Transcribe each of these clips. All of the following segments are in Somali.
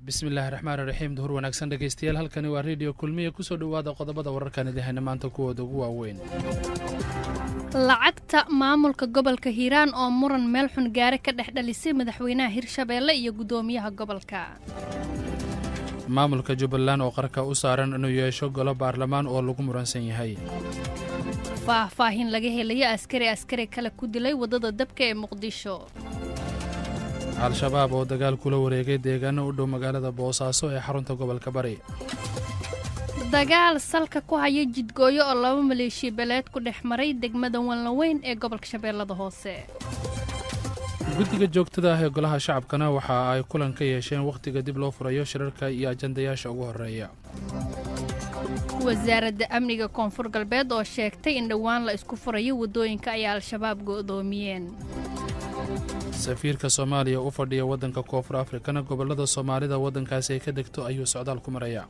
bismillaahi raxmaani raxiim duhur wanaagsan dhegaystayaal halkani waa radio kulmiye kusoo dhowaada qodobada wararkan idahayna maanta kuwooda ugu waaweyn lacagta maamulka gobolka hiiraan oo muran meel xun gaare ka dhex dhalisay madaxweynaha hirshabeelle iyo gudoomiyaha gobolka maamulka jubbaland oo qarka u saaran inuu yeesho golo baarlamaan oo lagu muransan yahay faahfaahin laga helayo askari kale ku dilay waddada dabka ee muqdisho al-shabaab oo dagaal kula wareegay deegaano u dhow magaalada boosaaso ee xarunta gobolka bari dagaal salka ku haya jidgooyo oo 2 maleeshiya beeleed ku dhex maray degmada Wanlaweyn ee gobolka Shabeellada Hoose guddiga joogtada ah ee golaha shacabkana waxa ay kulan ka yeesheen waqtiga dib loo furayo shirarka iyo ajandayaasha ugu horeeya wasaaradda amniga koonfur galbeed oo sheegtay in dhawaan la isku furayo wadooyinka ay al-shabaab go'doomiyeen safiirka Soomaaliya u fadhiya waddanka Koonfur Afrikana gobolada Soomaalida waddankaasi ay ka degto ayuu socdaal ku maraya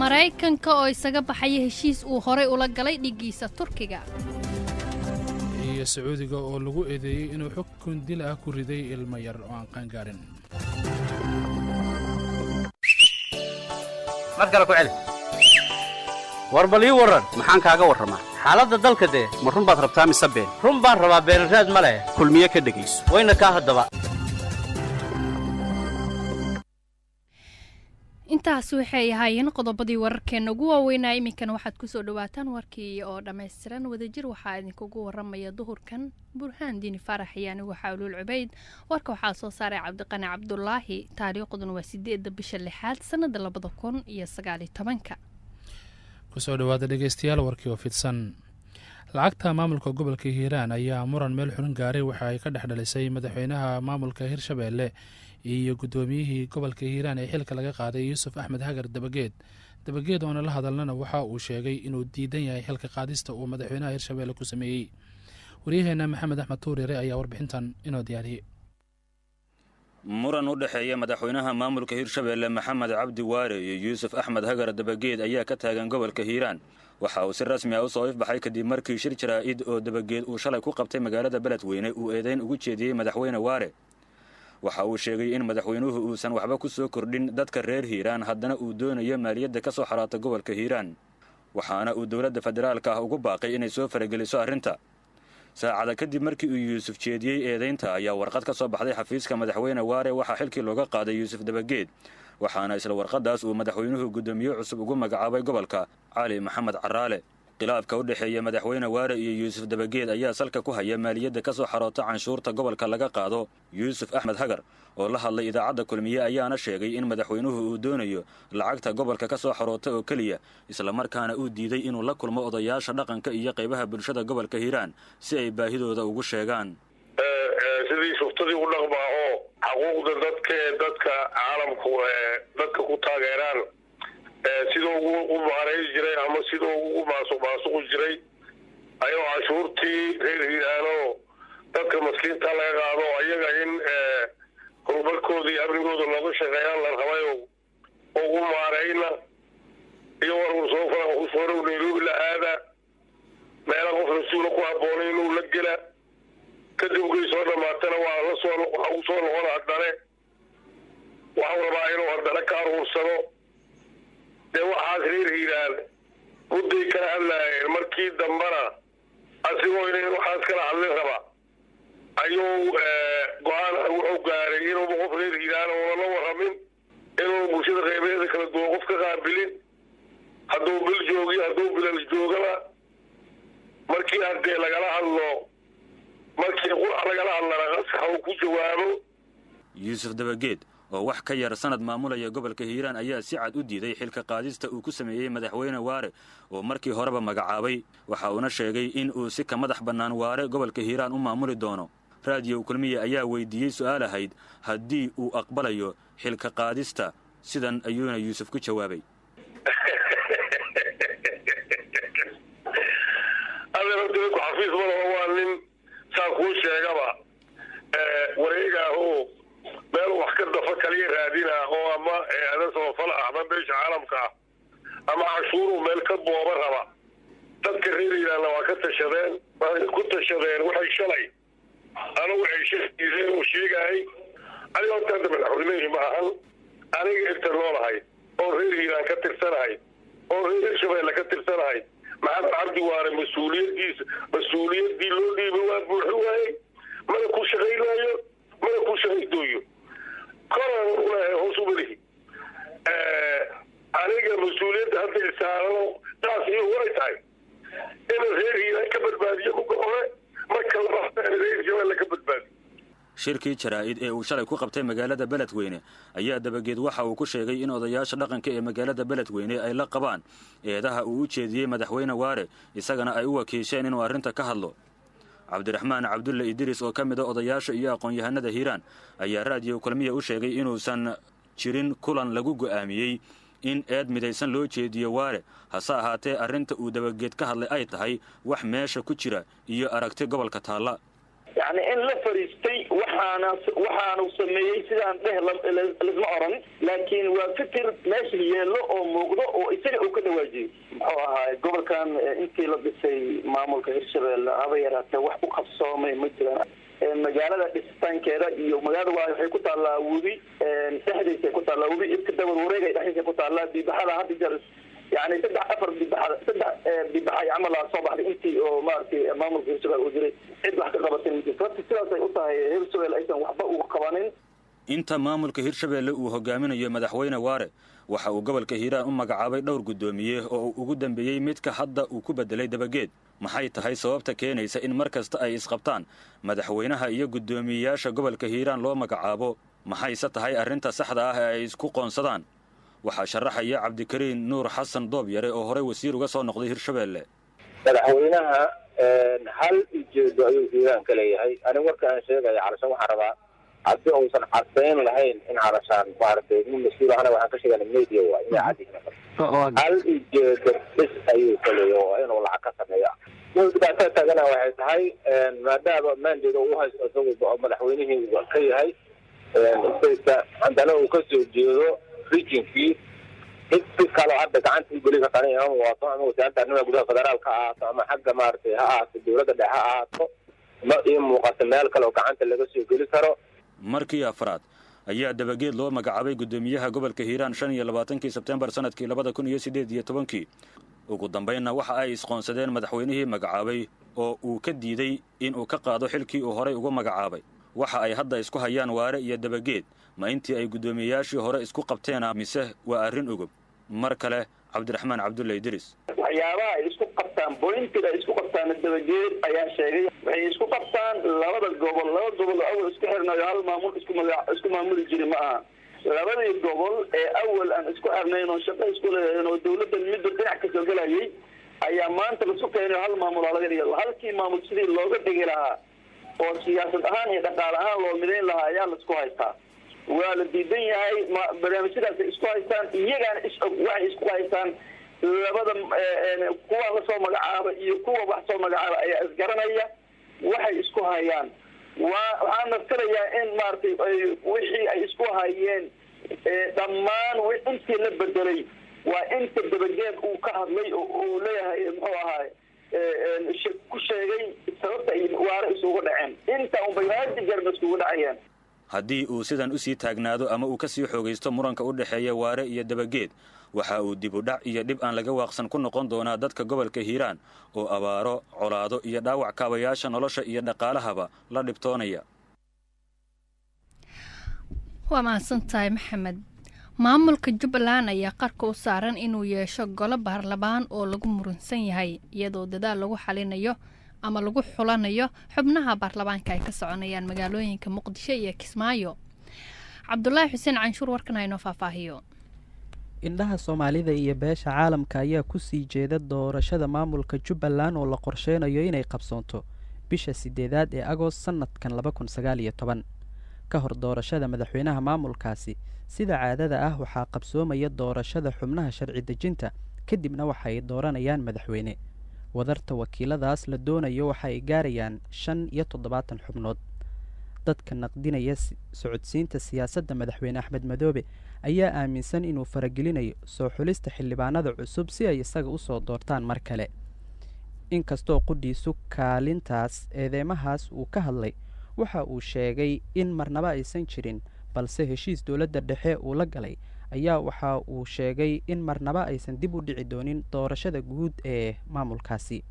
Mareykanka oo isaga baxay heshiis uu hore ula galay dhigiisa Turkiga iyo Sacuudiga oo lagu eedeeyay inuu xukun dil ah ku riday ilmo yar oo aan qaan gaarin markale ku celi warbal ii waran maxaan kaaga warramaa xaaladda dalka dee ma run baad rabtaa mise been run baan rabaa beenraad ma leh kulmiye ka dhegayso wayna kaa haddaba intaas waxay ahaayeen qodobadii wararkeena ugu waaweynaa iminkana waxaad kusoo dhawaataan warkii oo dhammaystiran wadajir waxaa idinkugu warramaya duhurkan burhaan diini faarax iyo anigu xawluul cubayd warka waxaa soo saaray cabdiqani cabdulaahi taariikhduna waa 8 bisha 6 sanada 2019 kusoo dhawaada dhegaystayaal warkii oo fidsan lacagta maamulka gobolka hiiraan ayaa muran meel xun gaaray waxa ay ka dhex dhalisay madaxweynaha maamulka hirshabeelle iyo gudoomiyihii gobolka hiiraan ee xilka laga qaaday yuusuf axmed hagar dabageed oona la hadalnana waxa uu sheegay inuu diidan yahay xilka qaadista uu madaxweynaha hirshabeelle ku sameeyey waryaheena maxamed axmed tuurire ayaa warbixintan inoo diyaariyey muran u dhexeeya madaxweynaha maamulka hirshabeelle maxamed cabdi waare iyo yuusuf axmed hagar dabageed ayaa ka taagan gobolka hiiraan waxa uu si rasmi ah u soo ifbaxay kadib markii shir jaraa'id oo dabageed uu shalay ku qabtay magaalada beledweyne uu eedayn ugu jeediyey madaxweyne waare waxa uu sheegay in madaxweynuhu uusan waxba ku soo kordhin dadka reer hiiraan haddana uu doonayo maaliyadda ka soo xaraata gobolka hiiraan waxaana uu dowladda federaalka ah ugu baaqay inay soo farageliso arrinta saacada kadib markii uu yuusuf jeediyey eedaynta ayaa warqad ka soo baxday xafiiska madaxweyne waare waxaa xilkii looga qaaday yuusuf dabageed waxaana isla warqadaas uu madaxweynuhu gudoomiye cusub ugu magacaabay gobolka cali maxamed caraale khilaafka u dhexeeya madaxweyne waare iyo yuusuf dabageed ayaa salka ku haya maaliyadda ka soo xaroota canshuurta gobolka laga qaado yuusuf axmed hagar oo la hadlay idaacadda kulmiye ayaana sheegay in madaxweynuhu uu doonayo lacagta gobolka ka soo xaroota oo keliya islamarkaana uu diiday inuu la kulmo odayaasha dhaqanka iyo qaybaha bulshada gobolka hiiraan si ay baahidooda ugu sheegaan sidii shuftadii u dhaqmaa oo xaquuqda dadka caalamku dadka ku taageeraan sidoo u maareyn jiray ama sidoo ugu maasuqi jiray ayuu canshuurtii reer hiiraanoo dadka maskiinta laga qaado ayaga in horumarkooda iyo amnigooda looga shaqeeyaan la rabay oo ugu maareyna iyo warusoofarow nairobi la aada meela qof rasuula ku habboonay inuu la gela kadib ugay soo dhammaatana waa waxa u soo noqona haddane waxau rabaa inuu haddana ka aruursado dee waxaas reer hiiraan mudday kala hadlaayeen markii dambana asigoo inay waxaas kala hadlin raba ayuu go-aan wuxuu gaaray inuuba qof reer hiiraan oona la warramin inuu bulshada qeybeeda kala duwan qof ka qaabilin hadduu bil joogiyo hadduu bilal joogaba markii haddee lagala hadlo markii qurac lagala hadlana qasaxa uu ku jawaabo yuusuf dabageed oo wax ka yar sanad maamulaya gobolka hiiraan ayaa si cad u diiday xilka qaadista uu ku sameeyey madaxweyne waare oo markii horeba magacaabay waxa uuna sheegay in uu si ka madax bannaan waare gobolka hiiraan u maamuli doono raadiyo kulmiye ayaa weydiiyey su'aal ahayd haddii uu aqbalayo xilka qaadista sidan ayuuna yuusuf ku jawaabay xafiis malaho waa nin saa kuu sheegaba wareegaaho meel wax ka dafa kaliya raadina oo ama ada samafal ah ama beesha caalamka ah ama cashuuruu meel ka booba raba dadka reer hiiraanna waa ka tashadeen waxay ku tashadeen waxay shalay anigu ay sheegahay aniga horta hadda madaxweynihii ma ahan aniga inta noolahay oo reer hiiraan ka tirsanahay oo reer hirshabeelle ka tirsanahay maxamed cabdi waare mas-uuliyaddii loo dhiibay waa buuxi waayey mana ku shaqaynaayo mana ku shaqaydooyo koran ulehay hoos umalihi aniga mas-uuliyadda hadda isaarano taas iyo way tahay inuu reer hiiraan ka badbaadiyo ku go'ore marka labaad reer hirshabeelle ka badbaadiyo shirkii jaraa'id ee uu shalay ku qabtay magaalada beledweyne ayaa dabageed waxa uu ku sheegay in odayaasha dhaqanka ee magaalada beledweyne ay la qabaan eedaha uu u jeediyey madaxweyne waare isagana ay u wakiisheen inuu arrinta ka hadlo cabdiraxmaan cabdulle idriis oo ka mid a odayaasha iyo aqoon-yahanada hiiraan ayaa raadiyo kulmiya u sheegay inuusan jirin kulan lagu go'aamiyey in eed midaysan loo jeediyo waare hase ahaatee arrinta uu dabageed ka hadlay ay tahay wax meesha ku jira iyo aragti gobolka taalla يعني إن لفريستي وحنا سميه سيدان ده لازم أورن لكن وفكر ماشي يلو أو موجود أو يصير أو كده واجي قبل كان أنت لبسي معمول كهرشبل هذا يراته وحبو خصامي مثلا المجال الاستان كذا يوم مجال واحد يكون على وبي سهل يكون على وبي يبتدأ وروري يحس يكون على بحالة هذه جالس يعني تبع أفر ببحا يعمل صباح أنت أو مارتي معمول كهرشبل وجري inta maamulka hirshabeelle uu hogaaminayo madaxweyne waare waxa uu gobolka hiiraan u magacaabay dhowr guddoomiye oo uu ugu dambeeyey midka hadda uu ku bedelay dabageed maxay tahay sababta keenaysa in mar kasta ay isqabtaan madaxweynaha iyo guddoomiyeyaasha gobolka hiiraan loo magacaabo maxayse tahay arrinta saxda ah ee ay isku qoonsadaan waxaa sharaxaya cabdikariin nuur xasan doobyare oo horey wasiir uga soo noqday hirshabeelle madaxweynaha hal ujeedo ayuu hiiraan ka leeyahay aniga warka aan sheegaya calashaan waxaan rabaa haddii uusan caddayn lahayn in calashaan maaragtay nin mas-uul ahana waxaan ka sheegana media waa inay caddayn hal ujeedo bis ayuu ka leeyahay oo inuu lacag ka sameeyo dhibaatada taagana waxay tahay maadaama maandeeda uu haysto isagu madaxweynihii ka yahay isaysa haddana uu ka soo jeedo rijinkii si kaloo hadda gacanta u geli kartaan ama waato ama wasaaradda arrimaha gudaha federaalka ha ahaato ama xagga maaragtay ha ahaato dowladda dhexe ha ahaato ma ii muuqato meel kale oo gacanta laga soo geli karo markii afraad ayaa dabageed loo magacaabay guddoomiyaha gobolka hiiraan 25 sebtembar sanadkii 2018 ugu dambaynna waxa ay isqoonsadeen madaxweynihii magacaabay oo uu ka diiday in uu ka qaado xilkii uu horey ugu magacaabay waxa ay hadda isku hayaan waare iyo dabageed ma intii ay guddoomiyeyaashii hore isku qabteen mise waa arrin ogub mar kale cabdiraxmaan cabdulle idriis waxyaabaha ay isku qabtaan bointiga ay isku qabtaan dabageed ayaa sheegay waxay isku qabtaan laba gobol awal isku xirnayo hal maamul isku maamuli jiray ma aha labadii gobol ee awal aan isku xirnayn oo shaqo isku leeyahay oo dawladda mid dhinac ka soo galayay ayaa maanta la isku keenay hal maamul laga dhigay halkii maamul sidii looga dhigi lahaa oo siyaasad ahaan iyo dhaqaale ahaan loo midayn lahaa ayaa la isku haystaa waa la diidan yahay barnaamijyadaas ay isku haystaan iyagana waxay isku haystaan labada kuwa la soo magacaaba iyo kuwa wax soo magacaaba ayaa isgaranaya waxay isku hayaan waxaan nafsanayaa in maaragtay wixii ay isku hayeen dhammaan intii la bedelay waa inta dabageed uu ka hadlay oo uu leeyahay muxuu ahaay ku sheegay sababta ay waare isugu dhaceen inta unbay haadi garba isugu dhacayeen haddii uu sidan u sii taagnaado ama uu ka sii xoogaysto muranka u dhexeeya waare iyo dabageed waxa uu dib u dhac iyo dhib aan laga waaqsan ku noqon doonaa dadka gobolka hiiraan oo abaaro colaado iyo dhaawac kaabayaasha nolosha iyo dhaqaalahaba la dhibtoonaya waa mahadsantahay maxamed maamulka jubbaland ayaa qarka u saaran inuu yeesho golo baarlamaan oo lagu muransan yahay iyadoo dadaal lagu xalinayo ama lagu xulanayo xubnaha baarlamaanka ay ka soconayaan magaalooyinka muqdisho iyo kismaayo cabdulaahi xuseen canshuur warkan haynoo faahfaahiyo indhaha soomaalida iyo beesha caalamka ayaa ku sii jeeda doorashada maamulka jubbaland oo la qorsheynayo inay qabsoonto bisha 8aad ee agoost sanadkan 2019 ka hor doorashada madaxweynaha maamulkaasi sida caadada ah waxaa qabsoomaya doorashada xubnaha sharci dejinta kadibna waxa ay dooranayaan madaxweyne wadarta wakiiladaas la doonayo waxa ay gaarayaan 75 xubnood dadka naqdinaya socodsiinta siyaasadda madaxweyne axmed madoobe ayaa aaminsan inuu faragelinayo soo xulista xildhibaanada cusub si ay isaga u soo doortaan mar kale inkastoo qudhiisu kaalintaas eedeymahaas uu ka hadlay waxa uu sheegay in marnaba aysan jirin balse heshiis dowladda dhexe uu la galay ayaa waxa uu sheegay in marnaba aysan dib u dhici doonin doorashada guud ee maamulkaasi.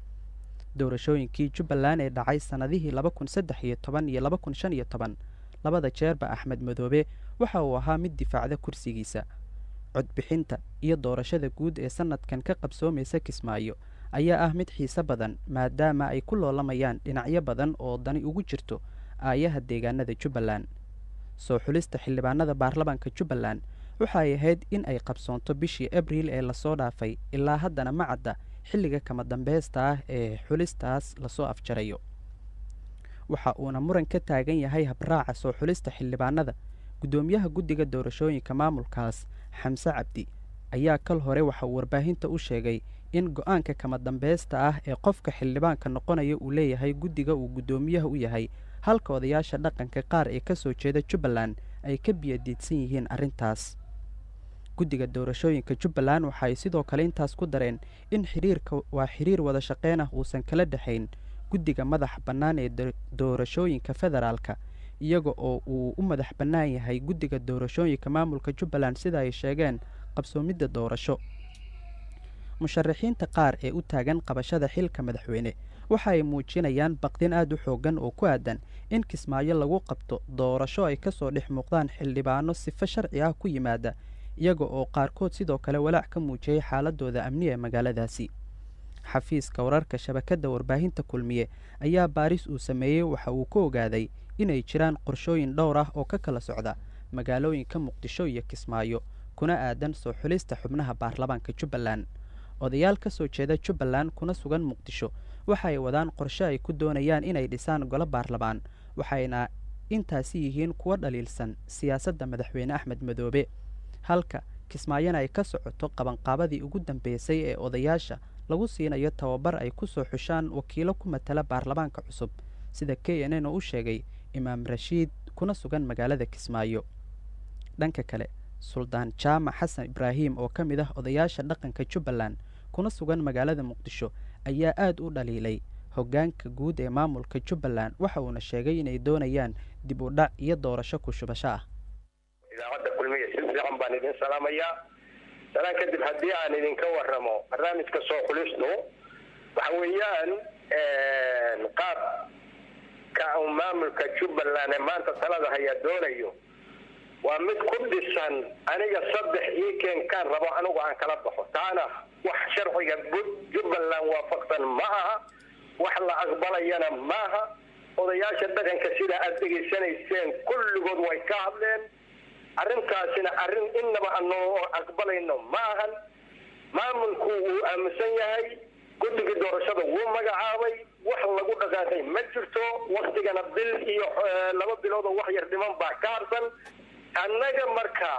doorashooyinkii jubbaland ee dhacay sannadihii 2013 iyo 2015 labada jeerba axmed madoobe waxa uu ahaa mid difaacda kursigiisa. codbixinta iyo doorashada guud ee sanadkan ka qabsoomaysa Kismaayo ayaa ah mid xiiso badan maadaama ay ku loolamayaan dhinacyo badan oo dani ugu jirto aayaha deegaanada Jubbaland. soo xulista xildhibaanada baarlamaanka Jubbaland waxa ay ahayd in ay qabsoonto bishii Abriil ee lasoo dhaafay ilaa haddana ma cadda xilliga kama dambaysta ah ee xulistaas lasoo afjarayo. waxa uuna muran ka taagan yahay habraaca soo xulista xildhibaanada. gudoomiyaha guddiga doorashooyinka maamulkaas Xamse Cabdi ayaa kal hore waxa uu warbaahinta u sheegay in go'aanka kama dambaysta ah ee qofka xildhibaanka noqonaya uu leeyahay guddiga uu gudoomiyaha u yahay, halka odayaasha dhaqanka qaar ee ka soo jeeda Jubbaland ay ka biyadiidsan yihiin arrintaas. guddiga doorashooyinka Jubbaland waxa ay sidoo kale intaas ku dareen in xiriir wada shaqeyn ah uusan kala dhaxayn guddiga madaxa bannaan ee doorashooyinka federaalka, iyaga oo uu u madax bannaan yahay guddiga doorashooyinka maamulka Jubbaland sida ay sheegeen qabsoomidda doorasho. musharaxiinta qaar ee u taagan qabashada xilka madaxweyne waxa ay muujinayaan baqdin aad u xoogan oo ku aadan in Kismaayo lagu qabto doorasho ay ka soo dhex muuqdaan xildhibaano sifo sharci ah ku yimaada, iyaga oo qaarkood sidoo kale walaac ka muujiyay xaaladooda amni ee magaaladaasi. xafiiska wararka shabakadda warbaahinta kulmiye ayaa baaris uu sameeyey waxa uu ka ogaaday inay jiraan qorshooyin dhowr ah oo ka kala socda magaalooyinka Muqdisho iyo Kismaayo kuna aadan soo xulista xubnaha baarlamaanka Jubbaland. odayaal ka soo jeeda Jubbaland kuna sugan Muqdisho waxa ay wadaan qorshe ay ku doonayaan inay dhisaan golo baarlamaan, waxayna intaasi yihiin kuwa dhaliilsan siyaasadda madaxweyne Axmed Madoobe, halka Kismaayona ay ka socoto qabanqaabadii ugu dambeysay ee odayaasha lagu siinayo tababar ay ku soo xushaan wakiilo ku matala baarlamaanka cusub, sida KNN oo u sheegay Imaam Rashiid kuna sugan magaalada Kismaayo. dhanka kale, Suldaan Jaamac Xasan Ibraahim oo ka mid ah odayaasha dhaqanka Jubbaland kuna sugan magaalada Muqdisho ayaa aad u dhaliilay hoggaanka guud ee maamulka Jubbaland, waxa uuna sheegay inay doonayaan dib u dhac iyo doorasho ku shubasho ah. idaacadda kulmiye si fiican baan idin salaamayaa. salaan kadib haddii aan idinka warramo barnaamijka soo xulistu waxa weeyaan qaabka maamulka Jubbaland ee maanta talada haya doonayo waa mid ku dhisan aniga 3 iikeen kaan rabo anigu aan kala baxo, taana wax sharciga Jubbaland waafaqsan ma aha, wax la aqbalayana ma aha. odayaasha dhaqanka sida aad degeysanayseen kulligood way ka hadleen, arrintaasina arrin innaba anoo aqbalayno ma ahan. maamulku wuu aaminsan yahay, guddiga doorashada wuu magacaabay, wax lagu dhaqaaqay ma jirto. waqtigana bil iyo 2 bilood oo wax yar dhiman baa ka harsan. annaga marka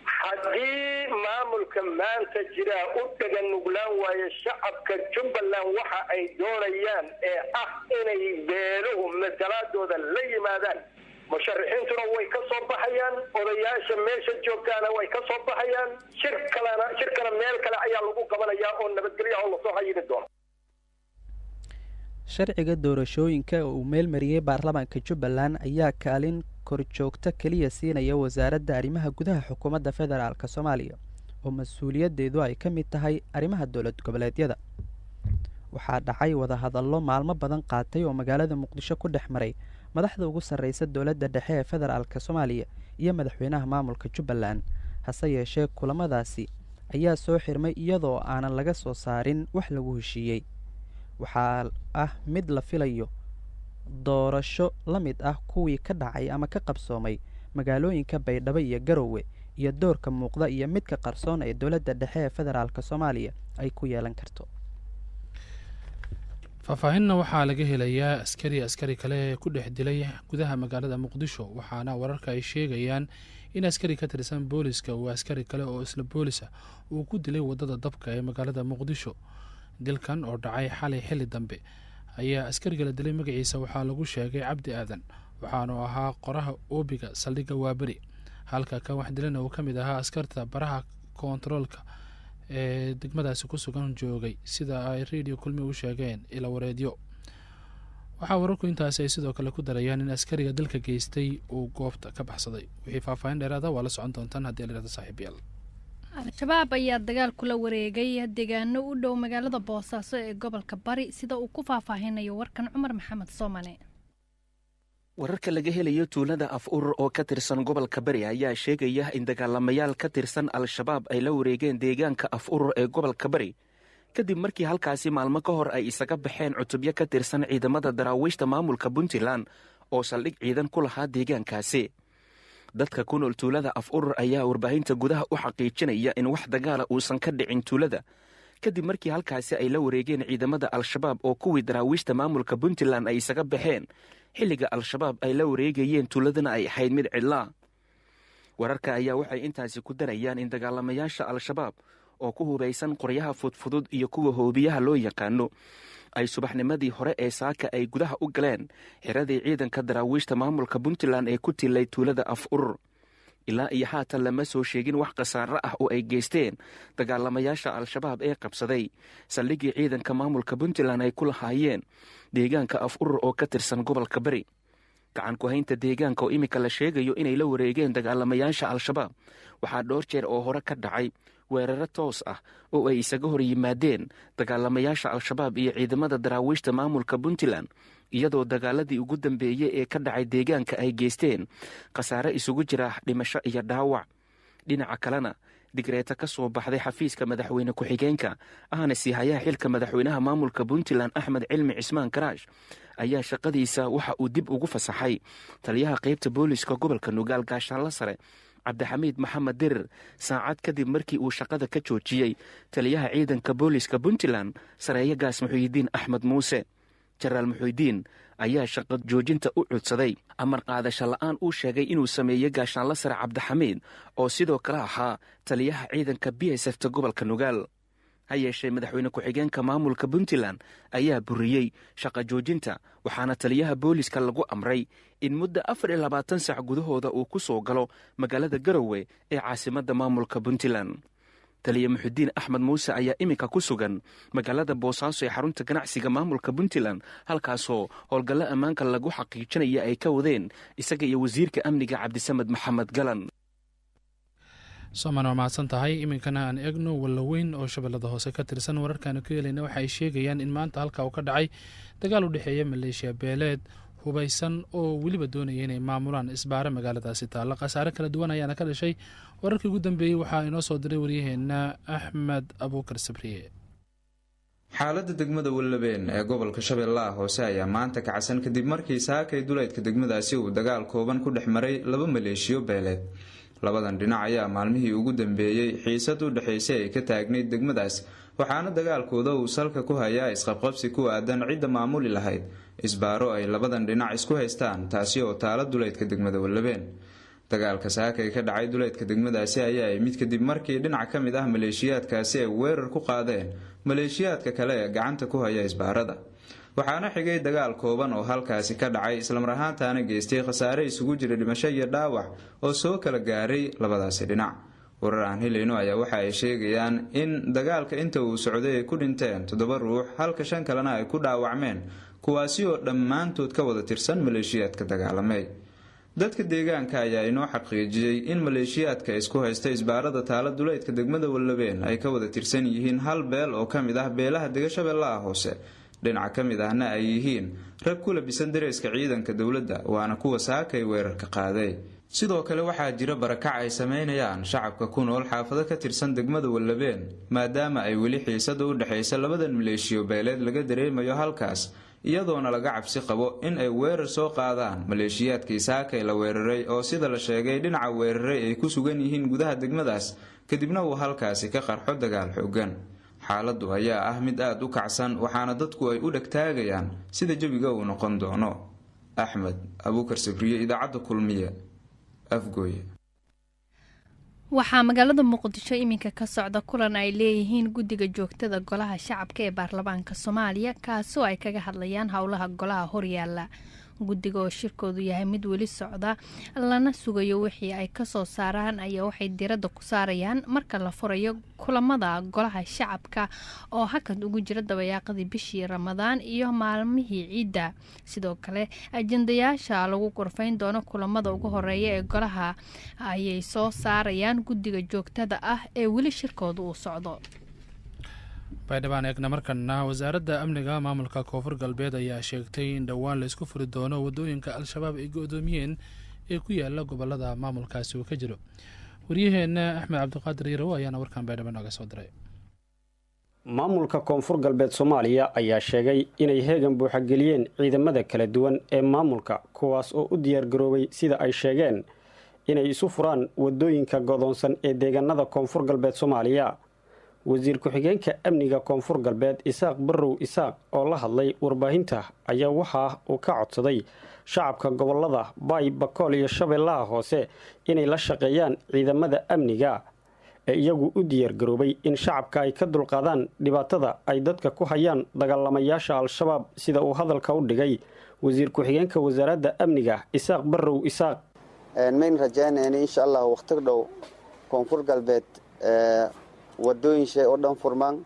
haddii maamulka maanta jira u dhagan nuglaan waaye shacabka Jubbaland waxa ay doonayaan ee ah inay beeluhu masalaadooda la yimaadaan, musharaxiintuna way ka soo baxayaan, odayaasha meesha joogtaana way ka soo baxayaan, shirkana meel kale ayaa lagu qabanayaa oo nabadgelyo oo lasoo hayiri doono. sharciga doorashooyinka oo uu meel mariyay baarlamaanka Jubbaland ayaa kaalin korjoogta kaliya siinaya wasaaradda arrimaha gudaha xukuumadda federaalka Soomaaliya oo mas'uuliyadeedu ay ka mid tahay arrimaha dowlad goboleedyada. waxaa dhacay wada hadallo maalmo badan qaatay oo magaalada Muqdisho ku dhex maray madaxda ugu sarreysa dowladda dhexe ee federaalka Soomaaliya iyo madaxweynaha maamulka Jubbaland. hase yeeshee kulamadaasi ayaa soo xirmay iyadoo aanan laga soo saarin wax lagu heshiiyey. waxaa ah mid la filayo doorasho la mid ah kuwii ka dhacay ama ka qabsoomay magaalooyinka Baydhabo iyo Garowe, iyo doorka muuqda iyo midka qarsoon ee dowladda dhexe ee federaalka Soomaaliya ay ku yeelan karto. faahfaahinna waxaa laga helayaa askari kale ee ku dhex dilay gudaha magaalada Muqdisho, waxaana wararka ay sheegayaan in askari ka tirsan booliska uu askari kale oo isla boolisa uu ku dilay wadada dabka ee magaalada Muqdisho. dilkan oo dhacay xalay xilli dambe ayaa askariga la dilay magaciisa waxaa lagu sheegay Cabdi Aadan, waxaanu ahaa qoraha oobiga saldhigga Waaberi, halka kan wax dilana uu ka mid ahaa askarta baraha koontaroolka ee degmadaasi ku sugan joogay, sida ay radio kulmi u sheegeen ila wareedyo. waxaa wararku intaasi ay sidoo kale ku darayaan in askariga dalka geystay uu goobta ka baxsaday. wixii faahfaahin dheeraada waa la socon doontaan haddii la yidhahdo saaxiibayaal. al-shabaab ayaa dagaal kula wareegay deegaano u dhow magaalada boosaaso ee gobolka bari sida uu ku faahfaahinayo warkan cumar maxamed soomane. wararka laga helayo tuulada af urur oo ka tirsan gobolka bari ayaa sheegaya in dagaalamayaal ka tirsan al-shabaab ay la wareegeen deegaanka af urur ee gobolka bari kadib markii halkaasi maalmo ka hor ay isaga baxeen cutubyo ka tirsan ciidamada daraawiishta maamulka puntland oo saldhig ciidan ku lahaa deegaankaasi. dadka ku nool tuulada af urur ayaa warbaahinta gudaha u xaqiijinaya in wax dagaala uusan ka dhicin tuulada kadib markii halkaasi ay la wareegeen ciidamada al-shabaab oo kuwii daraawiishta maamulka puntland ay isaga baxeen xilliga al-shabaab ay la wareegayeen tuuladana ay ahayd mid cidlaa. wararka ayaa waxay intaasi ku darayaan in dagaalamayaasha al-shabaab oo ku hubaysan qoryaha fudfudud iyo kuwa hoobiyaha loo yaqaano ay subaxnimadii hore ee saaka ay gudaha u galeen xiradii ciidanka daraawiishta maamulka puntland ee ku tilay tuulada af urur. ilaa iyo haatan lama soo sheegin wax khasaaro ah oo ay geysteen dagaalamayaasha al-shabaab ee qabsaday saldhigii ciidanka maamulka puntland ay ku lahaayeen deegaanka af urur oo ka tirsan gobolka bari. gacan ku haynta deegaanka oo iminka la sheegayo inay la wareegeen dagaalamayaasha al-shabaab waxaa dhowr jeer oo hore ka dhacay weeraro toos ah oo ay isaga hor yimaadeen dagaalamayaasha al-shabaab iyo ciidamada daraawiishta maamulka puntland iyadoo dagaaladii ugu dambeeyey ee ka dhacay deegaanka ay geysteen khasaare isugu jira dhimasho iyo dhaawac. dhinaca kalena digreeta ka soo baxday xafiiska madaxweyne ku-xigeenka ahna sii hayaha xilka madaxweynaha maamulka puntland axmed cilmi cismaan karaash ayaa shaqadiisa waxa uu dib ugu fasaxay taliyaha qaybta booliska gobolka nugaal gaashaanla sare cabdixamiid maxamed dirir saacad kadib markii uu shaqada ka joojiyey taliyaha ciidanka booliska puntland sareeye gaas muxuuyidiin axmed muuse. jenaraal muxuudiin ayaa shaqo joojinta u codsaday amar qaadasho la'aan uu sheegay inuu sameeyey gaashaanla sare cabdixamiid oo sidoo kale ahaa taliyaha ciidanka b s fta gobolka nugaal. ha yeeshee madaxweyne ku-xigeenka maamulka puntland ayaa buriyey shaqo joojinta waxaana taliyaha booliska lagu amray in muddo 24 sac gudahooda uu ku soo galo magaalada garowe ee caasimadda maamulka puntland. taliya muxudiin axmed muuse ayaa iminka ku sugan magaalada boosaaso ee xarunta ganacsiga maamulka puntland halkaasoo howlgallo ammaanka lagu xaqiijinaya ay ka wadeen isaga iyo wasiirka amniga cabdisamed maxamed galan. soomaan waa mahadsan tahay. iminkana aan eegno wallaweyn oo shabeellada hoose ka tirsan wararkaanu ka helayna waxa ay sheegayaan in maanta halka uu ka dhacay dagaal u dhexeeya maleeshiya beeleed hubaysan oo weliba doonaya inay maamulaan isbaare magaaladaasi taalla. khasaare kala duwan ayaana ka dhashay. wararkii ugu dambeeyey waxaa inoo soo diray waryaheena axmed abuukar sabriye. xaaladda degmada wallabeen ee gobolka shabeellaha hoose ayaa maanta kacsan kadib markii saakay duleedka degmadaasi uu dagaal kooban ku dhex maray laba maleeshiyo beeleed. labadan dhinac ayaa maalmihii ugu dambeeyey xiisad u dhexaysay ay ka taagnayd degmadaas waxaana dagaalkooda uu salka ku hayaa isqabqabsi ku aadan cidda maamuli lahayd isbaaro ay labadan dhinac isku haystaan taasi oo taala duleedka degmada wallabeen. dagaalka saakay ka dhacay duleedka degmadaasi ayaa imid kadib markii dhinac ka mid ah maleeshiyaadkaasi ay weerar ku qaadeen maleeshiyaadka kale ee gacanta ku haya isbaarada. waxaana xigay dagaal kooban oo halkaasi ka dhacay islamar ahaantaana geystay khasaare isugu jira dhimasho iyo dhaawac oo soo kala gaaray labadaasi dhinac. warar aan helayno ayaa waxa ay sheegayaan in dagaalka inta uu socday ay ku dhinteen 7 ruux halka 5 kalena ay ku dhaawacmeen kuwaasi oo dhammaantood ka wada tirsan maleeshiyaadka dagaalamay. dadka deegaanka ayaa inoo xaqiijiyey in maleeshiyaadka isku haysta isbaarada taala duleedka degmada wallabeen ay ka wada tirsan yihiin hal beel oo ka mid ah beelaha dega shabeellaha hoose. dhinaca ka mid ahna ay yihiin rag ku labisan dareeska ciidanka dowladda waana kuwa saakay weerarka qaaday. sidoo kale waxaa jira barakac ay sameynayaan shacabka ku nool xaafado ka tirsan degmada wallabeen maadaama ay weli xiisada u dhexaysa labadan maleeshiyo beeleed laga dareemayo halkaas iyadoona laga cabsi qabo in ay weerar soo qaadaan maleeshiyaadkii saakay la weeraray oo sida la sheegay dhinaca weeraray ay ku sugan yihiin gudaha degmadaas kadibna uu halkaasi ka qarxo dagaal xoogan. xaaladdu ayaa ah mid aada u kacsan waxaana dadku ay u dhegtaagayaan sida jawiga uu noqon doono. axmed abuukar sabriye, idaacadda kulmiye, afgooye. waxaa magaalada muqdisho iminka ka socda kulan ay leeyihiin guddiga joogtada golaha shacabka ee baarlamaanka soomaaliya kaasoo ay kaga hadlayaan howlaha golaha horyaala. guddiga oo shirkoodu yahay mid weli socda lana sugayo wixii ay kasoo saaraan ayaa waxay diiradda ku saarayaan marka la furayo kulamada golaha shacabka oo hakad ugu jira dabayaaqadii bishii ramadaan iyo maalmihii ciidda. sidoo kale ajendayaasha lagu gorfayn doono kulamada ugu horeeya ee golaha ayay soo saarayaan guddiga joogtada ah ee weli shirkooda uu socdo. baydhabo eegna markana wasaaradda amniga maamulka koonfur galbeed ayaa sheegtay in dhowaan la isku furi doono wadooyinka al-shabaab ay go-doomiyeen ee ku yaala gobolada maamulkaasi uu ka jiro. waryaheena axmed cabdiqaadir yarow ayaana warkan baydhabo nooga soo diray. maamulka koonfur galbeed Soomaaliya ayaa sheegay inay heegan buuxa geliyeen ciidamada kala duwan ee maamulka kuwaas oo u diyaar garoobay sida ay sheegeen inay isu furaan wadooyinka godoonsan ee deegaanada koonfur galbeed Soomaaliya. wasiir ku-xigeenka amniga koonfur galbeed Isaaq Barrow Isaaq oo la hadlay warbaahinta ayaa waxa uu ka codsaday shacabka gobolada Baay, Bakool iyo Shabeellaha Hoose inay la shaqeeyaan ciidamada amniga ee iyagu u diyaar garoobay in shacabka ay ka dulqaadaan dhibaatada ay dadka ku hayaan dagaalamayaasha al-shabaab sida uu hadalka u dhigay wasiir ku-xigeenka wasaaradda amniga Isaaq Barrow Isaaq. main rajaynayna insha Allah waqti dhow koonfur galbeed wadooyin shay oo dhan furmaan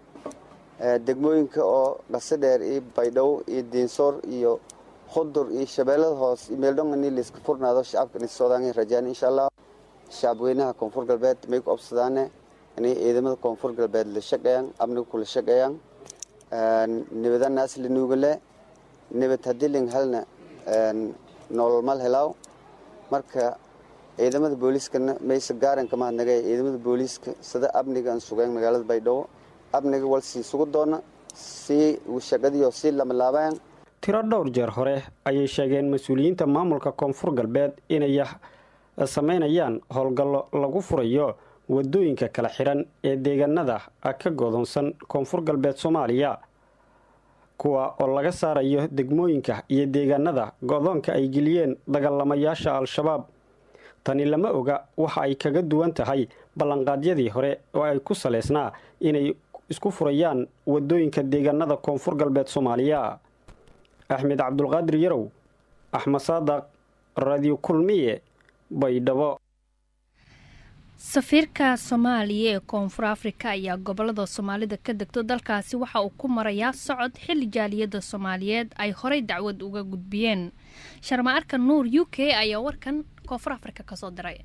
degmooyinka oo qasadheer iyo Baydhabo iyo Diinsoor iyo Xudur iyo Shabeellada Hoose iyo meeldhongani la iska furnaado shacabka in Soomaaliya rajaan insha Allah shacabweynaha koonfur galbeed may ku absadaan inay ciidamada koonfur galbeed la shaqeeyaan amniga kula shaqeeyaan nabadana asli nuugale nabad hadilin halna nolol mal helaaw marka ciidamada booliiskana maysa gaaran kama hadnagay ciidamada booliiska sida amniga aan sugaan magaalada Baydhabo amniga wal sii sugu doona si uu shaqadiyo si lama laabaan. tiro dhowr jeer hore ayay sheegeen mas'uuliyiinta maamulka koonfur galbeed inay sameynayaan howlgallo lagu furayo wadooyinka kala xiran ee deegaanada ka go'doonsan koonfur galbeed Soomaaliya kuwa oo laga saarayo degmooyinka iyo deegaanada go'doonka ay geliyeen dagaalamayaasha al-shabaab. tani lama oga waxa ay kaga duwan tahay ballanqaadyadii hore oo ay ku saleysnaa inay isku furayaan wadooyinka deegaanada koonfur galbeed Soomaaliya. axmed cabdulqaadir yarow, axmed saadaq, radio kulmiye, Baydhabo. safiirka Soomaaliya ee koonfur Afrika ayaa gobolada Soomaalida ka degto dalkaasi waxa uu ku marayaa socod xilli jaaliyada Soomaaliyeed ay horey dacwad uga gudbiyeen. Sharma Arkan Nuur UK ayaa warkan koonfur Afrika ka soo diray.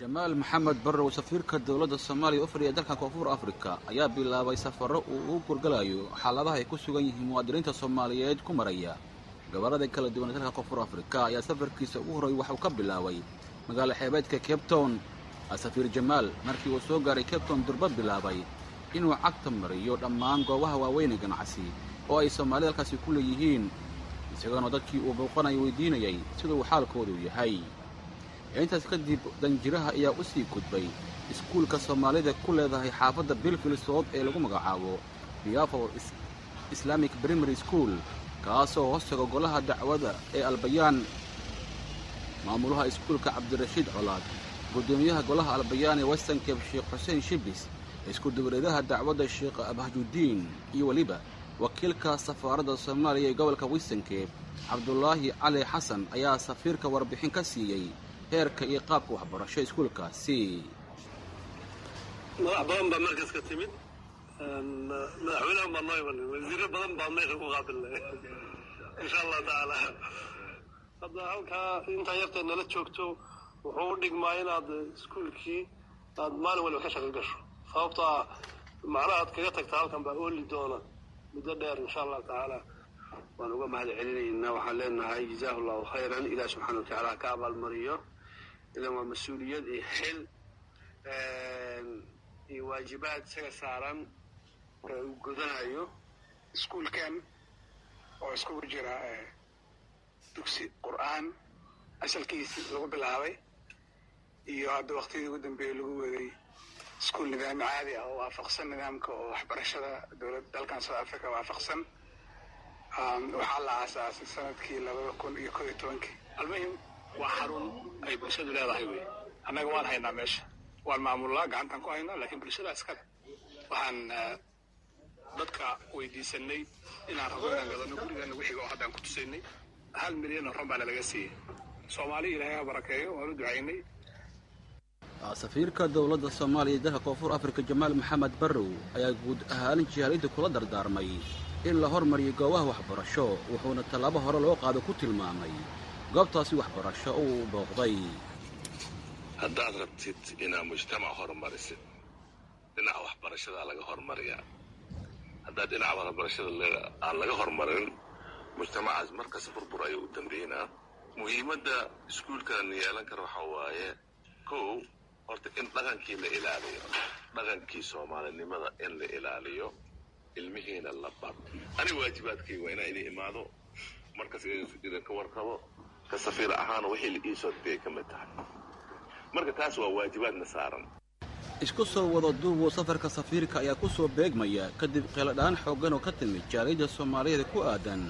Jamaal Maxamed Barrow safiirka dawladda Soomaaliya u fadhiya dalka koonfur Afrika ayaa bilaabay safaro uu u gurgalayo xaaladaha ay ku sugan yihiin muwaadiniinta Soomaaliyeed ku maraya gobolada kala duwan ee dalka koonfur Afrika ayaa safarkiisa ugu horeeyay waxa uu ka bilaabay magaalo xeebeedka Cape Town. safiir Jamaal markii uu soo gaaray Cape Town durba bilaabay inuu cagta mariyo dhammaan goobaha waaweyn ee ganacsi oo ay Soomaaliya halkaasi ku leeyihiin isagoo dadkii uu booqanay weydiinayay sida uu xaalkoodu yahay. intaas kadib danjiraha ayaa u sii gudbay iskuulka Soomaalida ku leedahay xaafadda Belfield ee lagu magacaabo Biafo Islamic Primary School kaasoo hoostaga golaha dacwada ee Albayaan. maamulaha iskuulka Cabdirashiid Colaad, gudoomiyaha golaha Albayaan ee Western Cape Sheikh Hussein Shibis, isku dawladaha dacwada Sheikh Abahjuddin iyo waliba wakiilka safaaradda Soomaaliya ee gobolka Western Cape Cabdullaahi Cali Xasan ayaa safiirka warbixin ka siiyay heerka iyo qaabka waxbarasho iskuulkaasi. madax badan baa markaas ka timid madaxweynaha maamulka wasiirro badan baa meesha ku qaabilay insha Allah taala. hadda halkaa inta yartay nala joogto wuxuu u dhigmaa inaad iskuulkii aad maalin walba ka shaqo gasho sababtoo ah macnaha aad kaga tagta halkan baa ooli doona muddo dheer insha Allah taala. waan uga mahad celinaynaa waxaan leenahay jazaahullahu khayran ilaa subxaanahu wa tacaala ka abaalmariyo idan waa mas-uuliyad iyo xil iyo waajibaad isaga saaran uu gudanayo. iskuulkan oo iskugu jira dugsi qur'aan asalkiisii lagu bilaabay iyo hadda waqtigii ugu dambeeyay lagu waday iskuul nidaam caadi ah oo waafaqsan nidaamka oo waxbarashada dowladda dalkan South Africa waafaqsan. waxaa la aasaasay sanadkii 2011. almuhim waa xarun ay bulshadu leedahay wey. annaga waan haynaa meesha waan maamulnaa gacantan ku haynaa laakiin bulshada iskale. waxaan dadka weydiisanay inaan rabo inaan gadano gurigeena wixii oo haddaan ku tusaynay 1 milyan oo baa laga siiyey Soomaali Ilaahay ha barakeeyo waan u ducaynay. safiirka dowladda Soomaaliya ee dalka Koonfur Afrika Jamaal Maxamed Barrow ayaa guud ahaan jihaalinta kula dardaarmay in la hormariyo goobaha waxbarasho wuxuuna tallaabo hore loo qaado ku tilmaamay goobtaasi waxbarasho uu booqday. haddaad rabtid inaad mujtamac horumarisid dhinaca waxbarashada laga hormariyaa haddaad dhinaca waxbarashada aan laga horumarin mujtamacaas markas burbur ayuu u dambeynaa. muhiimadda iskuulkan yeelan kara waxaa waaye kow horta in dhaqankii la ilaaliyo dhaqankii Soomaalinimada in la ilaaliyo ilmihiina la bar ani waajibaadkayga waa inaan idin imaado markas idinka warqabo ka safiir ahaan wixii la ii soo degay kamid tahay marka taas waa waajibaadna saaran. isku soo wada duubo safarka safiirka ayaa ku soo beegmaya kadib qeeladhaan xooggan oo ka timid jaaliyadda Soomaaliyeed ku aadan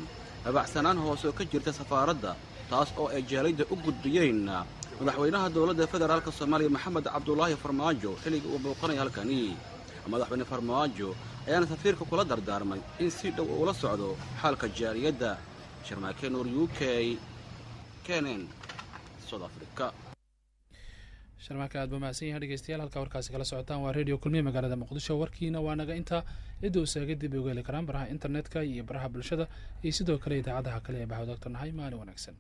habacsanaan hoose oo ka jirta safaaradda taas oo ay jaaliyadda u gudbiyeen madaxweynaha dowladda federaalka Soomaaliya Maxamed Cabdullaahi Farmaajo xilliga uu booqanay halkani. madaxweyne Farmaajo ayaana safiirka kula dardaarmay in si dhow ula socdo xaalka jaaliyadda. Sharmaake Nuur UK Kenen South Africa. sharmaaka aad bamaasan yahay dhegeystayaal halka warkaasi kala socotaan waa radio kulmiye magaalada Muqdisho. warkiina waa naga inta cid uu saaga dib uga heli karaan baraha internetka iyo baraha bulshada iyo sidoo kale idaacadaha kale ee bahawda nahay maalin wanaagsan.